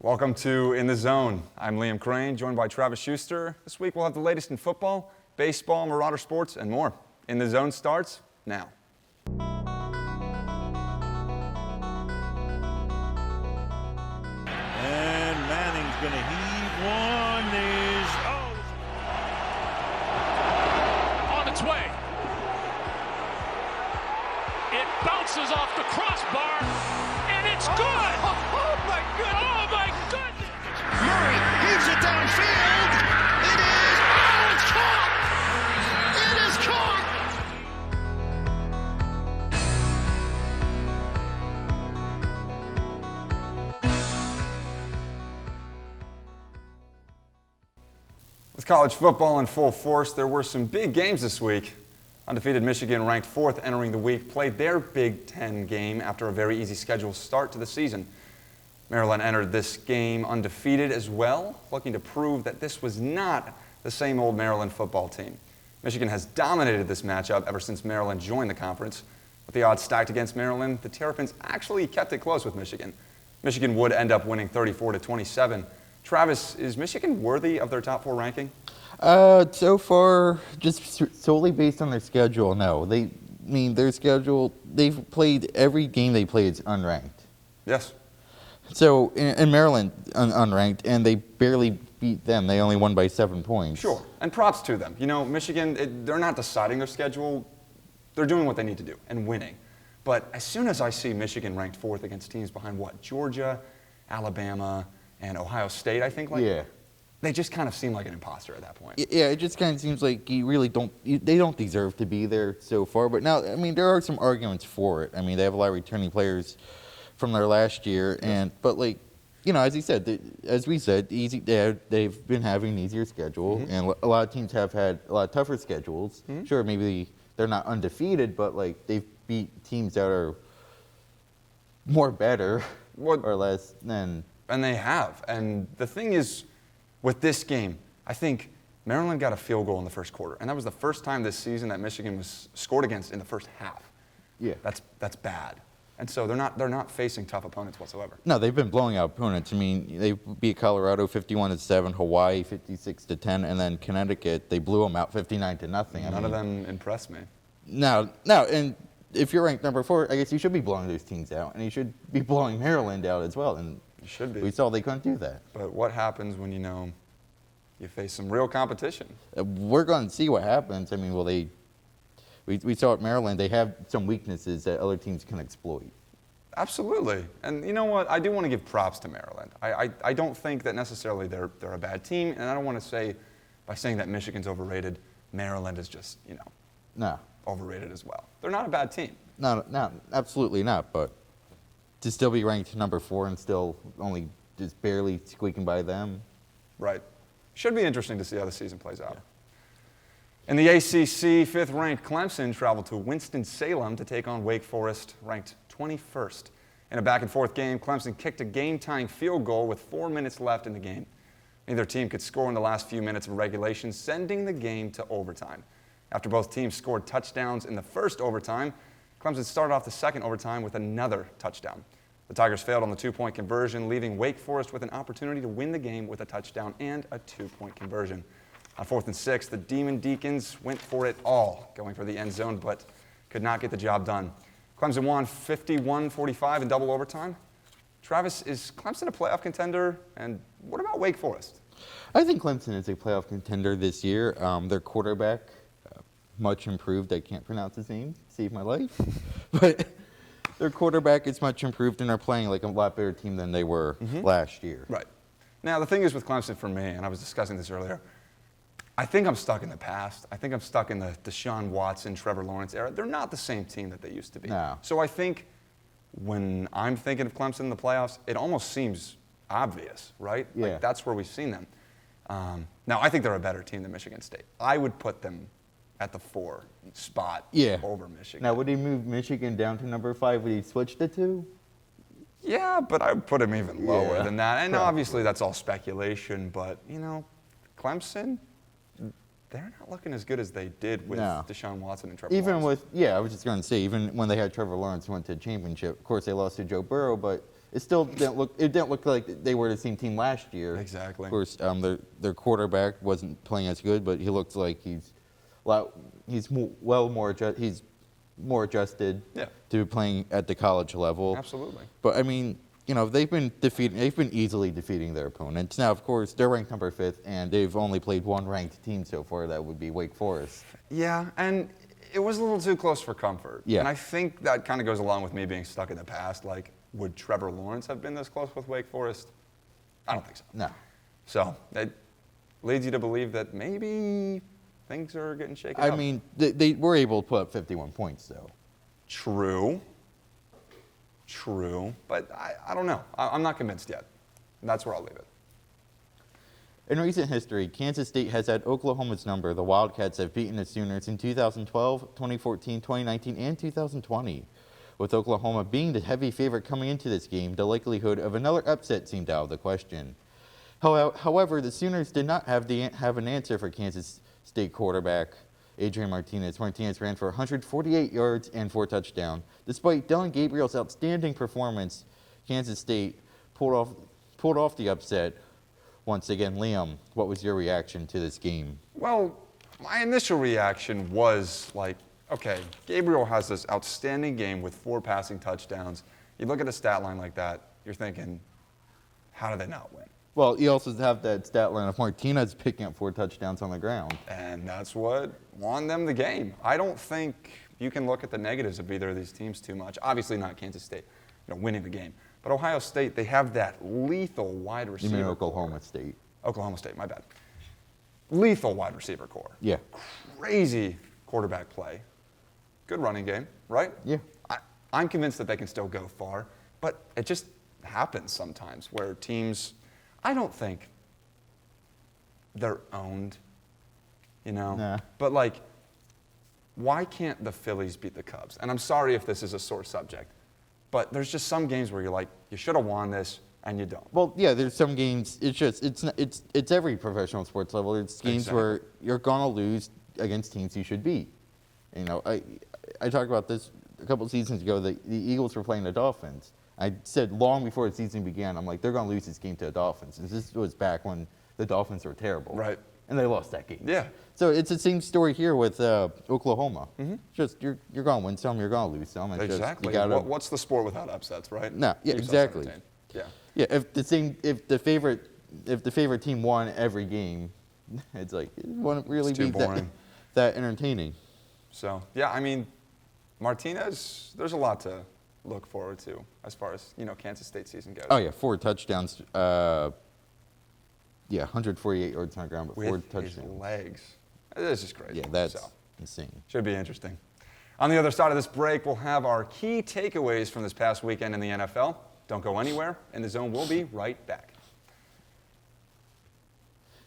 Welcome to In the Zone. I'm Liam Crane, joined by Travis Schuster. This week we'll have the latest in football, baseball, Marauder sports, and more. In the Zone starts now. And Manning's going to heave one. On its way. It bounces off the crossbar, and it's good. Oh my goodness. Oh my goodness. Murray heaves it downfield. It is. Oh, it's caught. It is caught. With college football in full force, there were some big games this week. Undefeated Michigan, ranked 4th entering the week, played their Big Ten game after a very easy schedule start to the season. Maryland entered this game undefeated as well, looking to prove that this was not the same old Maryland football team. Michigan has dominated this matchup ever since Maryland joined the conference. With the odds stacked against Maryland, the Terrapins actually kept it close with Michigan. Michigan would end up winning 34-27. Travis, is Michigan worthy of their top 4 ranking? So far, just solely based on their schedule, no. Their schedule, they've played every game they played is unranked. Yes. So, in Maryland, unranked, and they barely beat them. They only won by 7 points. Sure, and props to them. You know, Michigan, they're not deciding their schedule. They're doing what they need to do and winning. But as soon as I see Michigan ranked 4th against teams behind what? Georgia, Alabama, and Ohio State, I think. Yeah. They just kind of seem like an imposter at that point. Yeah, it just kind of seems like they don't deserve to be there so far. But now, there are some arguments for it. They have a lot of returning players from their last year. But as you said, as we said, they've been having an easier schedule. Mm-hmm. And a lot of teams have had a lot tougher schedules. Mm-hmm. Sure, maybe they're not undefeated, but they've beat teams that are more better or less than. And they have. And the thing is, with this game, I think Maryland got a field goal in the first quarter, and that was the first time this season that Michigan was scored against in the first half. Yeah, that's bad, and so they're not facing tough opponents whatsoever. No, they've been blowing out opponents. They beat Colorado 51-7, Hawaii 56-10, and then Connecticut they blew them out 59-0. None of them impressed me. No, and if you're ranked number 4, I guess you should be blowing those teams out, and you should be blowing Maryland out as well. And you should be. We saw they couldn't do that. But what happens when you face some real competition? We're going to see what happens. We saw at Maryland they have some weaknesses that other teams can exploit. Absolutely. And you know what? I do want to give props to Maryland. I don't think that necessarily they're a bad team, and I don't want to say by saying that Michigan's overrated, Maryland is just, overrated as well. They're not a bad team. No, absolutely not, but to still be ranked number 4 and still only just barely squeaking by them. Right. Should be interesting to see how the season plays out. Yeah. In the ACC, 5th-ranked Clemson traveled to Winston-Salem to take on Wake Forest, ranked 21st. In a back-and-forth game, Clemson kicked a game-tying field goal with 4 minutes left in the game. Neither team could score in the last few minutes of regulation, sending the game to overtime. After both teams scored touchdowns in the first overtime, Clemson started off the second overtime with another touchdown. The Tigers failed on the 2-point conversion, leaving Wake Forest with an opportunity to win the game with a touchdown and a 2-point conversion. On 4th and 6, the Demon Deacons went for it all, going for the end zone, but could not get the job done. Clemson won 51-45 in double overtime. Travis, is Clemson a playoff contender? And what about Wake Forest? I think Clemson is a playoff contender this year. Their quarterback, much improved. I can't pronounce his name. Save my life. But their quarterback is much improved, and they're playing like a lot better team than they were last year. Right. Now, the thing is with Clemson for me, and I was discussing this earlier, I think I'm stuck in the past. I think I'm stuck in the Deshaun Watson, Trevor Lawrence era. They're not the same team that they used to be. No. So I think when I'm thinking of Clemson in the playoffs, it almost seems obvious, right? Yeah. That's where we've seen them. Now, I think they're a better team than Michigan State. I would put them at the 4 spot over Michigan. Now, would he move Michigan down to number 5? Would he switch the 2? Yeah, but I would put him even lower than that. And obviously that's all speculation, but, Clemson, they're not looking as good as they did with Deshaun Watson and Trevor Lawrence. I was just going to say, even when they had Trevor Lawrence who went to the championship, of course they lost to Joe Burrow, but it still didn't look. It didn't look like they were the same team last year. Exactly. Of course, their quarterback wasn't playing as good, but he looks like he's more adjusted Yeah. to playing at the college level. Absolutely. But I mean, they've been easily defeating their opponents. Now, of course, they're ranked number 5th, and they've only played one ranked team so far. That would be Wake Forest. Yeah, and it was a little too close for comfort. Yeah. And I think that kind of goes along with me being stuck in the past. Like, would Trevor Lawrence have been this close with Wake Forest? I don't think so. No. So it leads you to believe that maybe things are getting shaken I up. mean, they were able to put up 51 points, though. True, but I don't know. I'm not convinced yet. That's where I'll leave it. In recent history, Kansas State has had Oklahoma's number. The Wildcats have beaten the Sooners in 2012, 2014, 2019, and 2020. With Oklahoma being the heavy favorite coming into this game, the likelihood of another upset seemed out of the question. However, the Sooners did not have an answer for Kansas State quarterback Adrian Martinez. Martinez ran for 148 yards and 4 touchdowns. Despite Dylan Gabriel's outstanding performance, Kansas State pulled off the upset. Once again, Liam, what was your reaction to this game? Well, my initial reaction was like, okay, Gabriel has this outstanding game with 4 passing touchdowns. You look at a stat line like that, you're thinking, how did they not win? Well, you also have that stat line of Martinez picking up 4 touchdowns on the ground. And that's what won them the game. I don't think you can look at the negatives of either of these teams too much. Obviously not Kansas State, winning the game. But Ohio State, they have that lethal wide receiver. You mean Oklahoma State? Oklahoma State, my bad. Lethal wide receiver core. Yeah. Crazy quarterback play. Good running game, right? Yeah. I'm convinced that they can still go far, but it just happens sometimes where teams, I don't think they're owned, Nah. But why can't the Phillies beat the Cubs? And I'm sorry if this is a sore subject, but there's just some games where you're like, you should have won this, and you don't. Well, yeah, there's some games. It's every professional sports level. It's games Exactly. where you're gonna lose against teams you should beat. I talked about this a couple of seasons ago. The Eagles were playing the Dolphins. I said long before the season began, I'm like, they're gonna lose this game to the Dolphins. And this was back when the Dolphins were terrible. Right. And they lost that game. Yeah. So it's the same story here with Oklahoma. Mm-hmm. Just you're gonna win some, you're gonna lose some. It's Exactly. Just, you gotta, What's the sport without upsets, right? No, yeah, Keep yourself exactly. entertained. Yeah. Yeah, if the favorite team won every game, it's like it wouldn't really It's too be that, boring. that entertaining. So, yeah, I mean, Martinez, there's a lot to look forward to as far as, Kansas State season goes. Oh yeah, 4 touchdowns. 148 yards on the ground, but 4 With his touchdowns. legs. It's just crazy. Yeah, that's So, insane. should be interesting. On the other side of this break, we'll have our key takeaways from this past weekend in the NFL. Don't go anywhere. In the Zone, we'll be right back.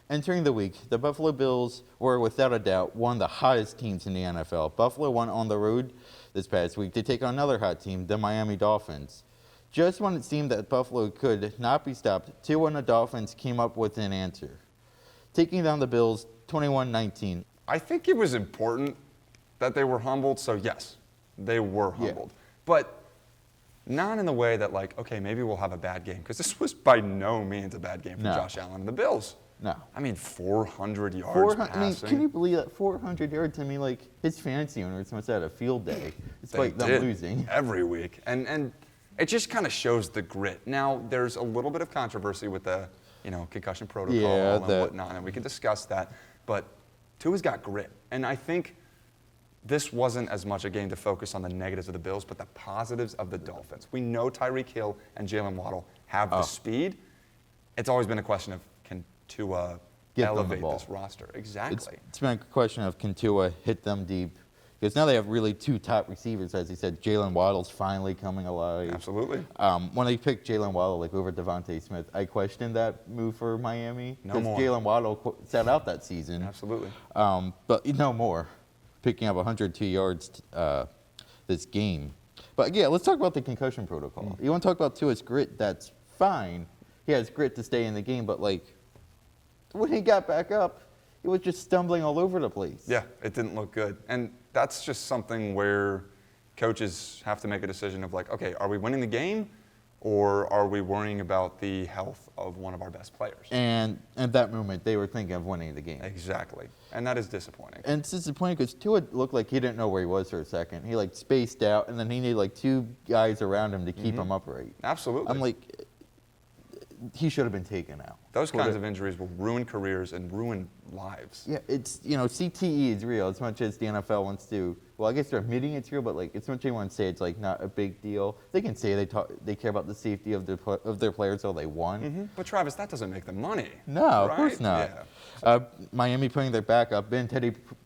Entering the week, the Buffalo Bills were without a doubt one of the hottest teams in the NFL. Buffalo went on the road this past week to take on another hot team, the Miami Dolphins. Just when it seemed that Buffalo could not be stopped, 2 and the Dolphins came up with an answer, taking down the Bills 21-19. I think it was important that they were humbled. So, yes, they were humbled. But not in the way that, okay, maybe we'll have a bad game. Because this was by no means a bad game for No. Josh Allen and the Bills. No. I mean, 400 yards 400, passing. I mean, can you believe that 400 yards? I mean, his fantasy owners must have had a field day, despite them did losing. every week. And it just kind of shows the grit. Now, there's a little bit of controversy with the, concussion protocol Yeah, and whatnot, and we can discuss that. But Tua's got grit. And I think this wasn't as much a game to focus on the negatives of the Bills, but the positives of the Dolphins. We know Tyreek Hill and Jalen Waddle have the speed. It's always been a question of, can Tua Get them the elevate ball. this roster? Exactly. It's been a question of can Tua hit them deep? Because now they have really 2 top receivers, as he said. Jalen Waddle's finally coming alive. Absolutely. When they picked Jalen Waddle over Devontae Smith, I questioned that move for Miami. No Because more. Jalen Waddle sat out that season. Absolutely. But no more. Picking up 102 yards this game. But yeah, let's talk about the concussion protocol. You want to talk about Tua's grit? That's fine. He has grit to stay in the game, but when he got back up, he was just stumbling all over the place. Yeah, it didn't look good. And that's just something where coaches have to make a decision of okay, are we winning the game or are we worrying about the health of one of our best players? And at that moment, they were thinking of winning the game. Exactly. And that is disappointing. And it's disappointing because Tua looked like he didn't know where he was for a second. He like spaced out, and then he needed like 2 guys around him to keep him upright. Absolutely. I'm like, he should have been taken out. Those kinds of injuries will ruin careers and ruin lives. Yeah, it's, CTE is real as much as the NFL wants to. Well, I guess they're admitting it's real, but like as much as they want to say it's like not a big deal. They can say they care about the safety of their players all they want. But Travis, that doesn't make them money. No, of right? course not. Yeah. Miami putting their backup in,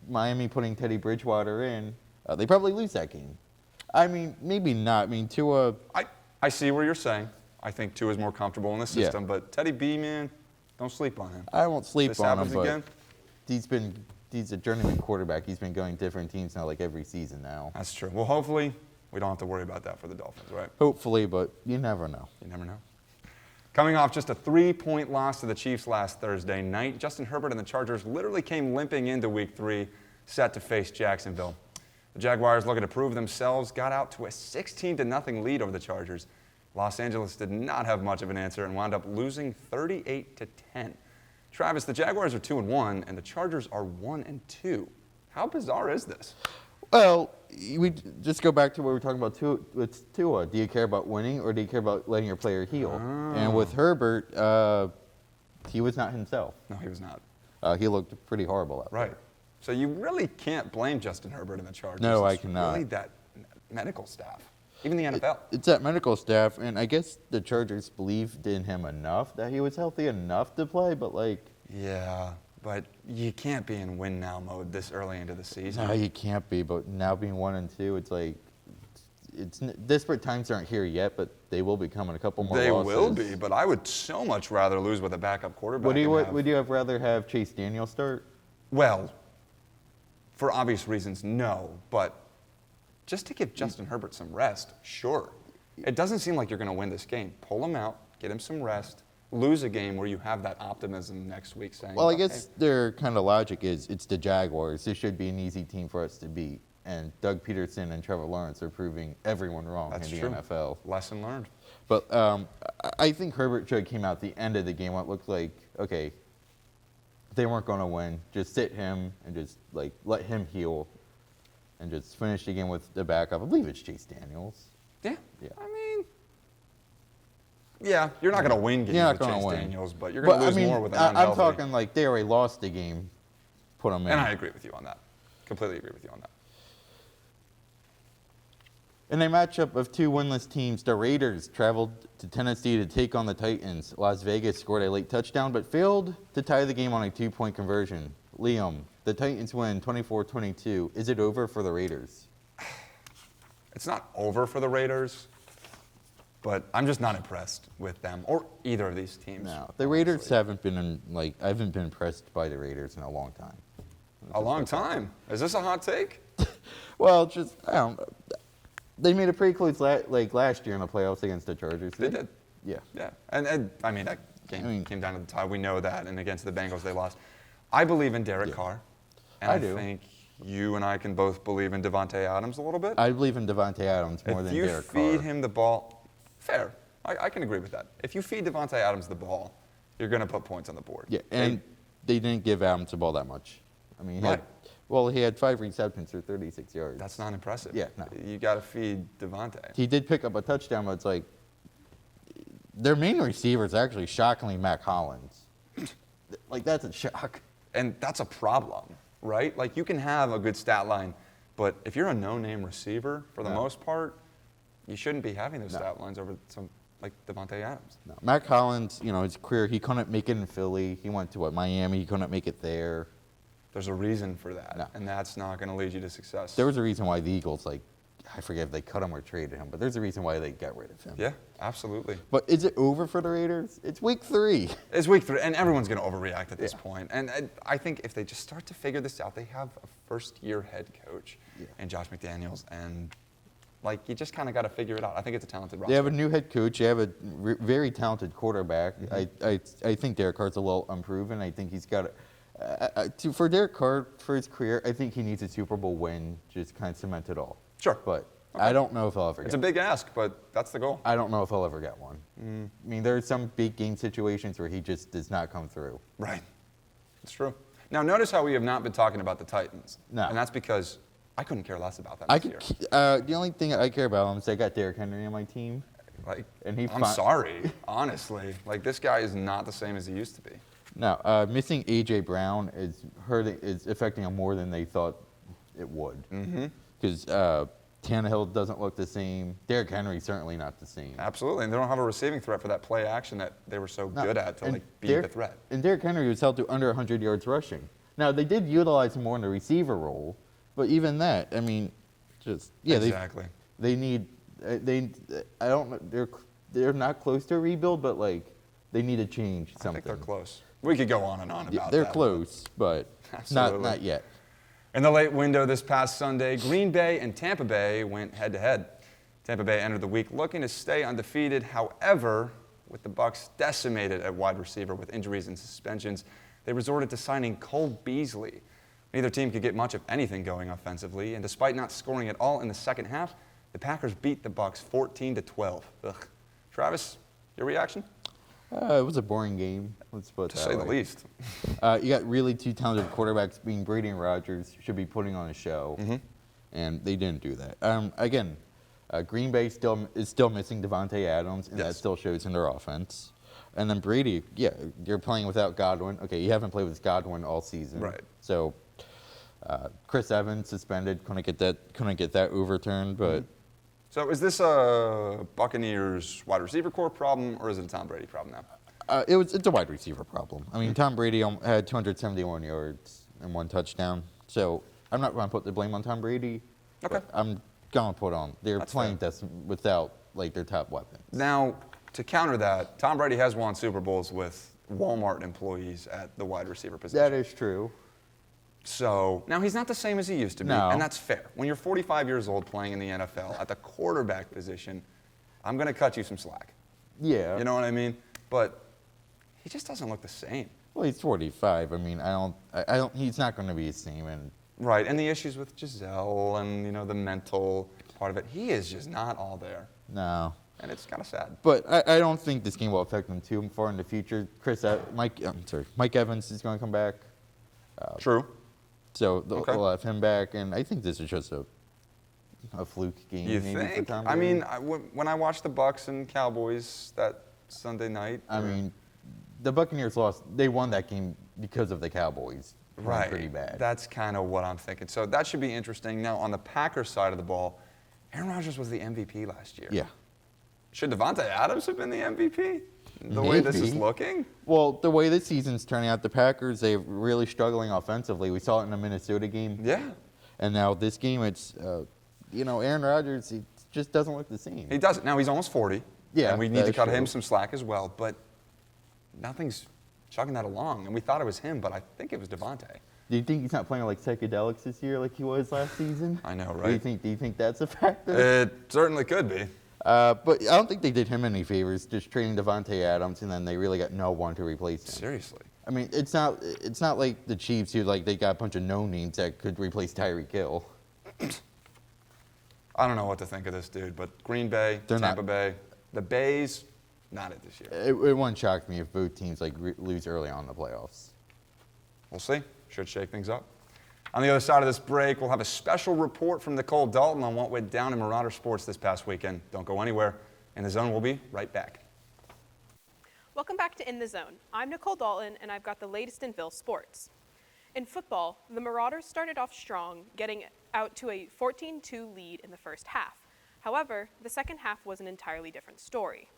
Miami putting Teddy Bridgewater in. They probably lose that game. I mean, maybe not. I mean, Tua. I see where you're saying. I think Tua is more comfortable in the system, but Teddy B, man, don't sleep on him. I won't sleep This on him, happens but again? he's a journeyman quarterback. He's been going different teams now, like every season now. That's true. Well, hopefully we don't have to worry about that for the Dolphins, right? Hopefully, but you never know. You never know. Coming off just a 3-point loss to the Chiefs last Thursday night, Justin Herbert and the Chargers literally came limping into Week 3, set to face Jacksonville. The Jaguars, looking to prove themselves, got out to a 16-0 lead over the Chargers. Los Angeles did not have much of an answer and wound up losing 38-10. Travis, the Jaguars are 2-1 and the Chargers are 1-2. How bizarre is this? Well, we just go back to what we were talking about with Tua. Do you care about winning or do you care about letting your player heal? And with Herbert, he was not himself. No, he was not. He looked pretty horrible out Right. So you really can't blame Justin Herbert and the Chargers. No, I It's cannot. really that medical staff, even the NFL. It's that medical staff, and I guess the Chargers believed in him enough that he was healthy enough to play, but like. Yeah, but you can't be in win now mode this early into the season. No, you can't be, but now being 1-2, it's like. Desperate times aren't here yet, but they will be coming. A couple more They losses. will be, but I would so much rather lose with a backup quarterback. Would you have rather have Chase Daniel start? Well, for obvious reasons, no. But just to give Justin Herbert some rest, sure. It doesn't seem like you're going to win this game. Pull him out, get him some rest, lose a game where you have that optimism next week saying, Well, I okay. guess their kind of logic is it's the Jaguars. This should be an easy team for us to beat. And Doug Peterson and Trevor Lawrence are proving everyone wrong That's in the true. NFL. Lesson learned. But I think Herbert should have came out at the end of the game what looked like, okay, they weren't going to win. Just sit him and just like let him heal and just finish the game with the backup. I believe it's Chase Daniels. Yeah. Yeah. I mean, yeah, you're not going to win games You're not with gonna Chase win. Daniels, but you're going to lose more with an I'm unhealthy. talking like they already lost the game. Put them in. And I agree with you on that. Completely agree with you on that. In a matchup of 2 winless teams, the Raiders traveled to Tennessee to take on the Titans. Las Vegas scored a late touchdown but failed to tie the game on a 2-point conversion. Liam, the Titans win 24-22. Is it over for the Raiders? It's not over for the Raiders, but I'm just not impressed with them or either of these teams. No. The Raiders haven't been I haven't been impressed by the Raiders in a long time. A long time. Is this a hot take? Well, just I don't know. They made a pretty close last year in the playoffs against the Chargers. They did. Yeah. Yeah. And I mean, that game came down to the tie. We know that. And against the Bengals, they lost. I believe in Derek Carr. And I do. think you and I can both believe in Devontae Adams a little bit. I believe in Devontae Adams more than Derek Carr. If you feed him the ball, fair. I can agree with that. If you feed Devontae Adams the ball, you're going to put points on the board. Yeah, and they didn't give Adams the ball that much. I mean, he had 5 receptions for 36 yards. That's not impressive. Yeah, no. You got to feed Devontae. He did pick up a touchdown, but it's like their main receiver is actually shockingly Mac Hollins. Like, that's a shock. And that's a problem, right? Like, you can have a good stat line, but if you're a no-name receiver, for the most part, you shouldn't be having those stat lines over some like Devontae Adams. No. Mac Hollins, his career, he couldn't make it in Philly. He went to Miami. He couldn't make it there. There's a reason for that, No. and that's not going to lead you to success. There was a reason why the Eagles, I forget if they cut him or traded him, but there's a reason why they got rid of him. Yeah, absolutely. But is it over for the Raiders? It's week 3. It's week 3, and everyone's going to overreact at this point. And I think if they just start to figure this out, they have a first-year head coach in Josh McDaniels, and you just kind of got to figure it out. I think it's a talented roster. They have a new head coach. They have a very talented quarterback. I think Derek Carr's a little unproven. I think he's got for Derek Carr, for his career, I think he needs a Super Bowl win, just kind of cement it all. Sure. But I don't know if he'll ever It's get a big ask, but that's the goal. I don't know if he'll ever get one. I mean, there are some big game situations where he just does not come through. Right. It's true. Now, notice how we have not been talking about the Titans. No. And that's because I couldn't care less about them I this could, year. the only thing I care about him is I got Derrick Henry on my team. Like, And he I'm fi- sorry, honestly. Like, this guy is not the same as he used to be. No, missing A.J. Brown is affecting him more than they thought it would. Because Tannehill doesn't look the same. Derrick Henry certainly not the same. Absolutely. And they don't have a receiving threat for that play action that they were so No, good at to, and like, beat Derrick- the threat. And Derrick Henry was held to under 100 yards rushing. Now, they did utilize him more in the receiver role, but even that, I mean, just, yeah. Exactly. They need, I don't know, they're not close to a rebuild, but, like, they need to change something. I think they're close. We could go on and on about They're that. close, but Absolutely. not yet. In the late window this past Sunday, Green Bay and Tampa Bay went head-to-head. Tampa Bay entered the week looking to stay undefeated. However, with the Bucs decimated at wide receiver with injuries and suspensions, they resorted to signing Cole Beasley. Neither team could get much of anything going offensively, and despite not scoring at all in the second half, the Packers beat the Bucs 14-12. Ugh. Travis, your reaction? It was a boring game, let's put it To that say the way. least. You got really two talented quarterbacks being Brady and Rodgers, should be putting on a show, and they didn't do that. Again, Green Bay is still missing Devontae Adams, and that Yes. still shows in their offense. And then Brady, yeah, you're playing without Godwin. Okay, you haven't played with Godwin all season. Right. So Chris Evans suspended, couldn't get that overturned, but So is this a Buccaneers wide receiver core problem, or is it a Tom Brady problem now? it's a wide receiver problem. I mean, Tom Brady had 271 yards and 1 touchdown. So I'm not going to put the blame on Tom Brady. Okay. But I'm going to put on they're That's playing fair. this without like their top weapon. Now, to counter that, Tom Brady has won Super Bowls with Walmart employees at the wide receiver position. That is true. So now he's not the same as he used to be, No. and that's fair. When you're 45 years old playing in the NFL at the quarterback position, I'm going to cut you some slack. Yeah. You know what I mean? But he just doesn't look the same. Well, he's 45. I mean, I don't. He's not going to be the same. And Right, and the issues with Giselle and, you know, the mental part of it, he is just not all there, no. and it's kind of sad. But I don't think this game will affect them too far in the future. Mike Evans is going to come back, True. so Okay. they'll have him back. And I think this is just a fluke game. You maybe for think? Tom I Brady. mean, when I watched the Bucs and Cowboys that Sunday night. I mean, the Buccaneers lost. They won that game because of the Cowboys. Playing right. Pretty bad. That's kind of what I'm thinking. So that should be interesting. Now, on the Packers side of the ball, Aaron Rodgers was the MVP last year. Yeah. Should Devontae Adams have been the MVP? The way this is Maybe. looking? Well, the way this season's turning out, the Packers, they're really struggling offensively. We saw it in the Minnesota game. Yeah. And now this game, it's, Aaron Rodgers, he just doesn't look the same. He does it. Now, he's almost 40. Yeah, And we need that to is cut true. him some slack as well. But nothing's chugging that along. And we thought it was him, but I think it was Devontae. Do you think he's not playing like psychedelics this year like he was last season? I know, Do you right? think that's a factor? It certainly could be. But I don't think they did him any favors just trading Devontae Adams, and then they really got no one to replace him. Seriously. I mean, it's not like the Chiefs who like they got a bunch of no names that could replace Tyreek Hill. I don't know what to think of this dude, but Green Bay, They're Tampa not- Bay, the Bays, not it this year. It wouldn't shock me if both teams like lose early on in the playoffs. We'll see. Should shake things up. On the other side of this break, we'll have a special report from Nicole Dalton on what went down in Marauder Sports this past weekend. Don't go anywhere. In the Zone, we'll be right back. Welcome back to In the Zone. I'm Nicole Dalton, and I've got the latest in Phil sports. In football, the Marauders started off strong, getting out to a 14-2 lead in the first half. However, the second half was an entirely different story.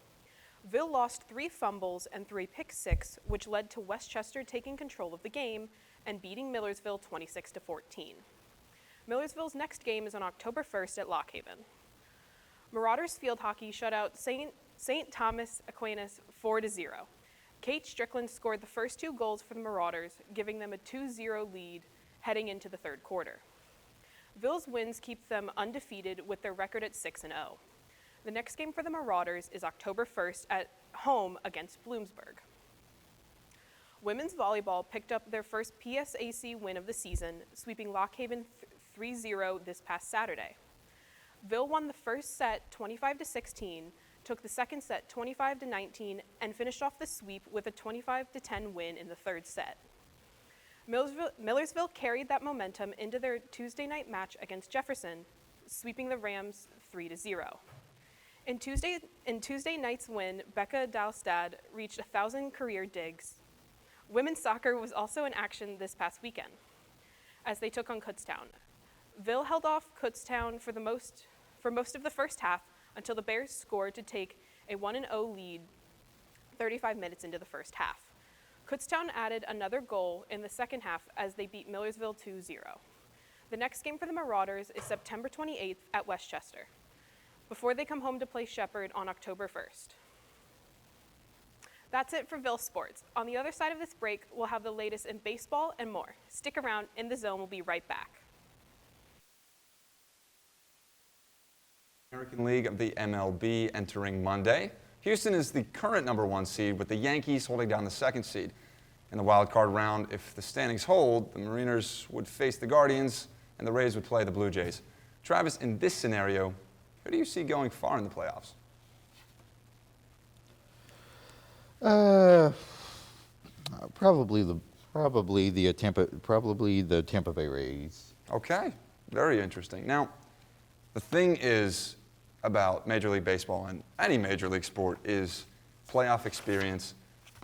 Ville lost 3 fumbles and 3 pick-six, which led to Westchester taking control of the game and beating Millersville 26-14. Millersville's next game is on October 1st at Lock Haven. Marauders field hockey shut out St. Thomas Aquinas 4-0. Kate Strickland scored the first 2 goals for the Marauders, giving them a 2-0 lead heading into the third quarter. Ville's wins keep them undefeated with their record at 6-0. The next game for the Marauders is October 1st at home against Bloomsburg. Women's volleyball picked up their first PSAC win of the season, sweeping Lock Haven 3-0 this past Saturday. Ville won the first set 25-16, took the second set 25-19, and finished off the sweep with a 25-10 win in the third set. Millersville carried that momentum into their Tuesday night match against Jefferson, sweeping the Rams 3-0. In Tuesday night's win, Becca Dalstad reached 1,000 career digs. Women's soccer was also in action this past weekend as they took on Kutztown. Ville held off Kutztown for most of the first half until the Bears scored to take a 1-0 lead 35 minutes into the first half. Kutztown added another goal in the second half as they beat Millersville 2-0. The next game for the Marauders is September 28th at Westchester, before they come home to play Shepherd on October 1st. That's it for Ville Sports. On the other side of this break, we'll have the latest in baseball and more. Stick around. In the Zone will be right back. American League of the MLB entering Monday. Houston is the current #1 seed, with the Yankees holding down the 2nd seed. In the wild card round, if the standings hold, the Mariners would face the Guardians and the Rays would play the Blue Jays. Travis, in this scenario, who do you see going far in the playoffs? Probably the Tampa Bay Rays. Okay, very interesting. Now, the thing is about Major League Baseball and any major league sport is playoff experience,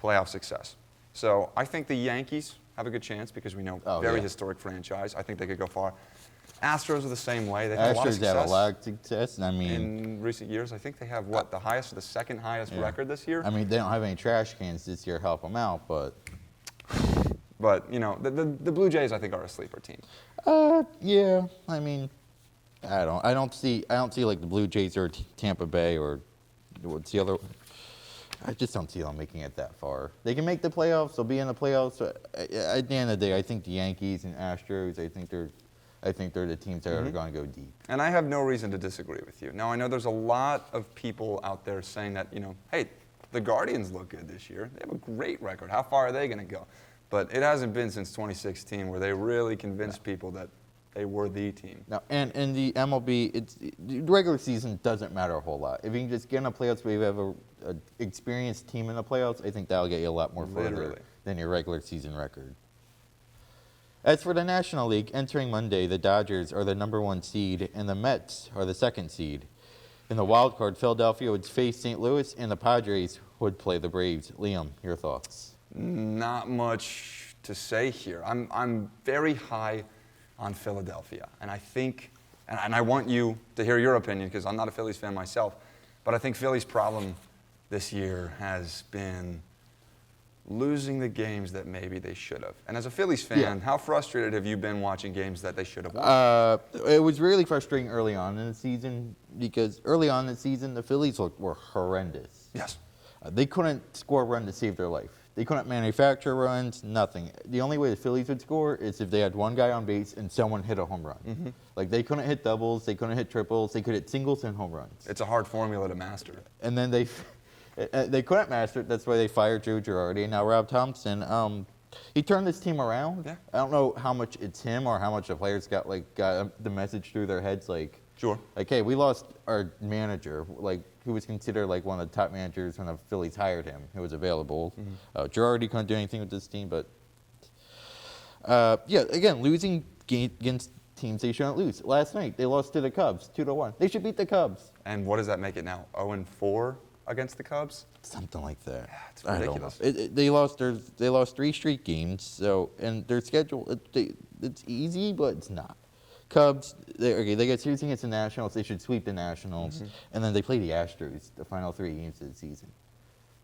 playoff success. So I think the Yankees have a good chance because we know very historic franchise. I think they could go far. Astros are the same way. They've had a lot of Astros success. have a lot of success. I mean, in recent years, I think they have the highest or the second highest record this year. I mean, they don't have any trash cans this year, help them out, but. But you know, the Blue Jays I think are a sleeper team. Yeah. I mean, I don't see like the Blue Jays or Tampa Bay or what's the other. I just don't see them making it that far. They can make the playoffs. They'll be in the playoffs. At the end of the day, I think the Yankees and Astros. I think they're the teams that are going to go deep. And I have no reason to disagree with you. Now, I know there's a lot of people out there saying that, you know, hey, the Guardians look good this year. They have a great record. How far are they going to go? But it hasn't been since 2016 where they really convinced people that they were the team. Now, and in the MLB, the regular season doesn't matter a whole lot. If you can just get in the playoffs where you have an experienced team in the playoffs, I think that'll get you a lot more further than your regular season record. As for the National League, entering Monday, the Dodgers are the #1 seed, and the Mets are the 2nd seed. In the wild card, Philadelphia would face St. Louis, and the Padres would play the Braves. Liam, your thoughts? Not much to say here. I'm very high on Philadelphia, and I think, and I want you to hear your opinion because I'm not a Phillies fan myself, but I think Philly's problem this year has been losing the games that maybe they should have. And as a Phillies fan, how frustrated have you been watching games that they should have won? It was really frustrating early on in the season because early on in the season, the Phillies were horrendous. Yes. They couldn't score a run to save their life. They couldn't manufacture runs, nothing. The only way the Phillies would score is if they had one guy on base and someone hit a home run. Like, they couldn't hit doubles, they couldn't hit triples, they could hit singles and home runs. It's a hard formula to master. And then they couldn't master it. That's why they fired Joe Girardi. And now Rob Thompson, he turned this team around. Yeah. I don't know how much it's him or how much the players got the message through their heads. Like, hey, we lost our manager, who was considered one of the top managers when the Phillies hired him, who was available. Girardi couldn't do anything with this team, but again, losing against teams they shouldn't lose. Last night they lost to the Cubs 2-1. They should beat the Cubs. And what does that make it now? 0-4 against the Cubs? Something like that. Yeah, it's ridiculous. They lost 3 straight games. So, and their schedule, it's easy, but it's not. Cubs, they get serious against the Nationals. They should sweep the Nationals, and then they play the Astros the final 3 games of the season.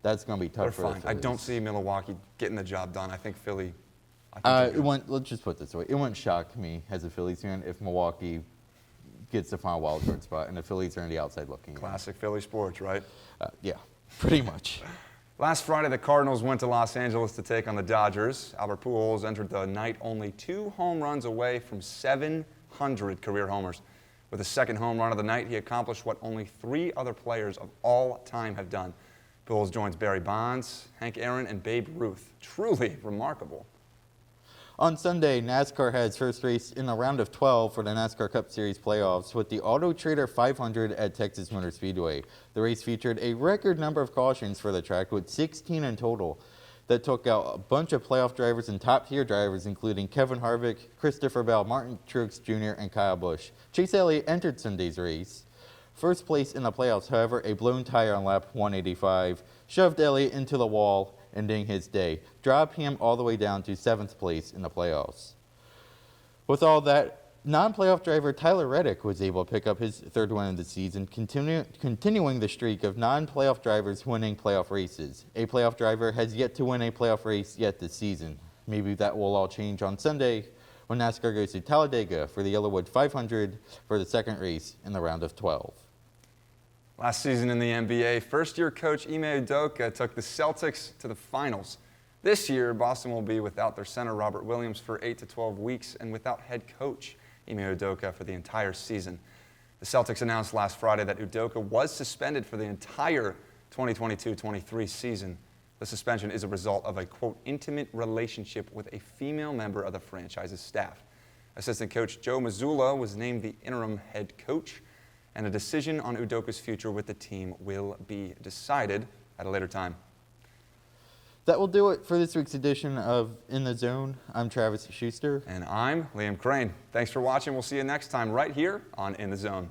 That's going to be tough for the Phillies. I don't see Milwaukee getting the job done. I think Philly. Let's just put it this way: it wouldn't shock me as a Phillies fan if Milwaukee gets the final wild card spot and the Phillies are on the outside looking. Classic Philly sports, right? Yeah, pretty much. Last Friday, the Cardinals went to Los Angeles to take on the Dodgers. Albert Pujols entered the night only 2 home runs away from 700 career homers. With his second home run of the night, he accomplished what only 3 other players of all time have done. Pujols joins Barry Bonds, Hank Aaron, and Babe Ruth. Truly remarkable. On Sunday, NASCAR had its first race in the round of 12 for the NASCAR Cup Series playoffs with the Auto Trader 500 at Texas Motor Speedway. The race featured a record number of cautions for the track, with 16 in total, that took out a bunch of playoff drivers and top-tier drivers, including Kevin Harvick, Christopher Bell, Martin Truex Jr., and Kyle Busch. Chase Elliott entered Sunday's race. First place in the playoffs, however, a blown tire on lap 185 shoved Elliott into the wall, ending his day, dropping him all the way down to 7th place in the playoffs. With all that, non-playoff driver Tyler Reddick was able to pick up his third win of the season, continuing the streak of non-playoff drivers winning playoff races. A playoff driver has yet to win a playoff race yet this season. Maybe that will all change on Sunday when NASCAR goes to Talladega for the Yellowwood 500 for the second race in the round of 12. Last season in the NBA, first-year coach Ime Udoka took the Celtics to the finals. This year, Boston will be without their center Robert Williams for 8 to 12 weeks and without head coach Ime Udoka for the entire season. The Celtics announced last Friday that Udoka was suspended for the entire 2022-23 season. The suspension is a result of a, quote, intimate relationship with a female member of the franchise's staff. Assistant coach Joe Mazzulla was named the interim head coach, and a decision on Udoka's future with the team will be decided at a later time. That will do it for this week's edition of In the Zone. I'm Travis Schuster. And I'm Liam Crane. Thanks for watching. We'll see you next time right here on In the Zone.